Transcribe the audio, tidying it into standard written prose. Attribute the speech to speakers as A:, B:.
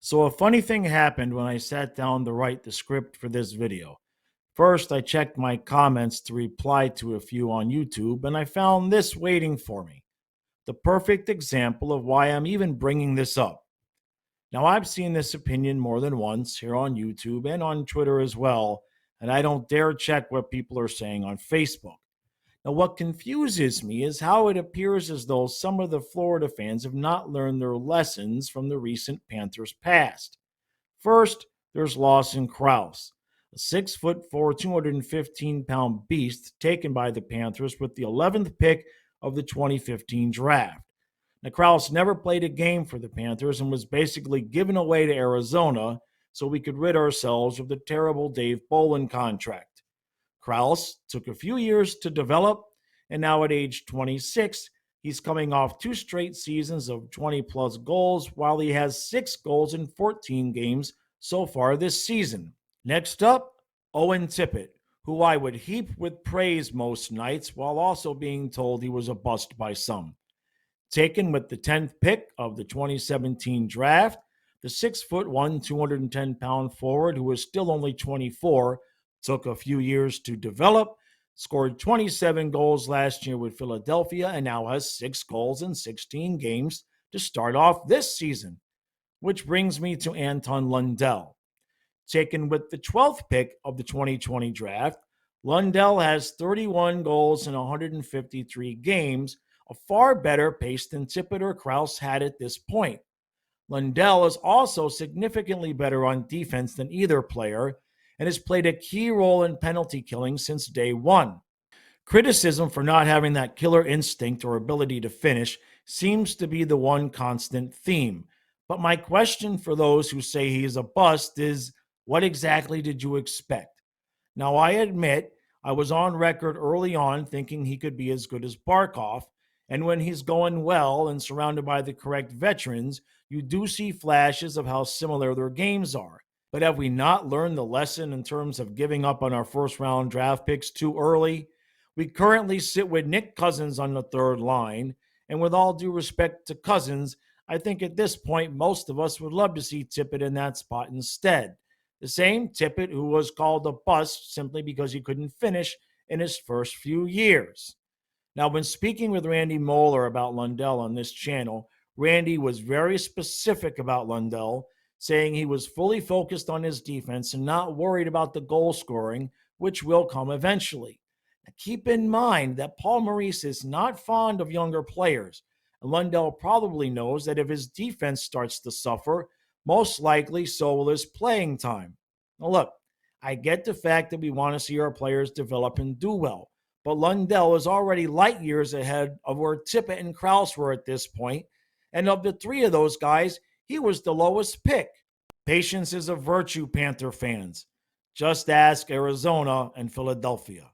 A: So a funny thing happened when I sat down to write the script for this video. First, I checked my comments to reply to a few on YouTube, and I found this waiting for me. The perfect example of why I'm even bringing this up. Now, I've seen this opinion more than once here on YouTube and on Twitter as well, and I don't dare check what people are saying on Facebook. Now, what confuses me is how it appears as though some of the Florida fans have not learned their lessons from the recent Panthers past. First, there's Lawson Crouse, a 6'4", 215-pound beast taken by the Panthers with the 11th pick of the 2015 draft. Now, Crouse never played a game for the Panthers and was basically given away to Arizona so we could rid ourselves of the terrible Dave Bolin contract. Crouse took a few years to develop, and now at age 26, he's coming off 2 straight seasons of 20-plus goals while he has 6 goals in 14 games so far this season. Next up, Owen Tippett, who I would heap with praise most nights while also being told he was a bust by some. Taken with the 10th pick of the 2017 draft, the 6'1", 210-pound forward, who is still only 24, took a few years to develop, scored 27 goals last year with Philadelphia, and now has 6 goals in 16 games to start off this season. Which brings me to Anton Lundell. Taken with the 12th pick of the 2020 draft, Lundell has 31 goals in 153 games, a far better pace than Tippett or Crouse had at this point. Lundell is also significantly better on defense than either player and has played a key role in penalty killing since day one. Criticism for not having that killer instinct or ability to finish seems to be the one constant theme. But my question for those who say he is a bust is, what exactly did you expect? Now, I admit I was on record early on thinking he could be as good as Barkov, and when he's going well and surrounded by the correct veterans, you do see flashes of how similar their games are. But have we not learned the lesson in terms of giving up on our first-round draft picks too early? We currently sit with Nick Cousins on the third line, and with all due respect to Cousins, I think at this point most of us would love to see Tippett in that spot instead. The same Tippett who was called a bust simply because he couldn't finish in his first few years. Now, when speaking with Randy Moeller about Lundell on this channel, Randy was very specific about Lundell, saying he was fully focused on his defense and not worried about the goal scoring, which will come eventually. Now, keep in mind that Paul Maurice is not fond of younger players, and Lundell probably knows that if his defense starts to suffer, most likely so will his playing time. Now look, I get the fact that we want to see our players develop and do well, but Lundell is already light years ahead of where Tippett and Crouse were at this point, and of the 3 of those guys, he was the lowest pick. Patience is a virtue, Panther fans. Just ask Arizona and Philadelphia.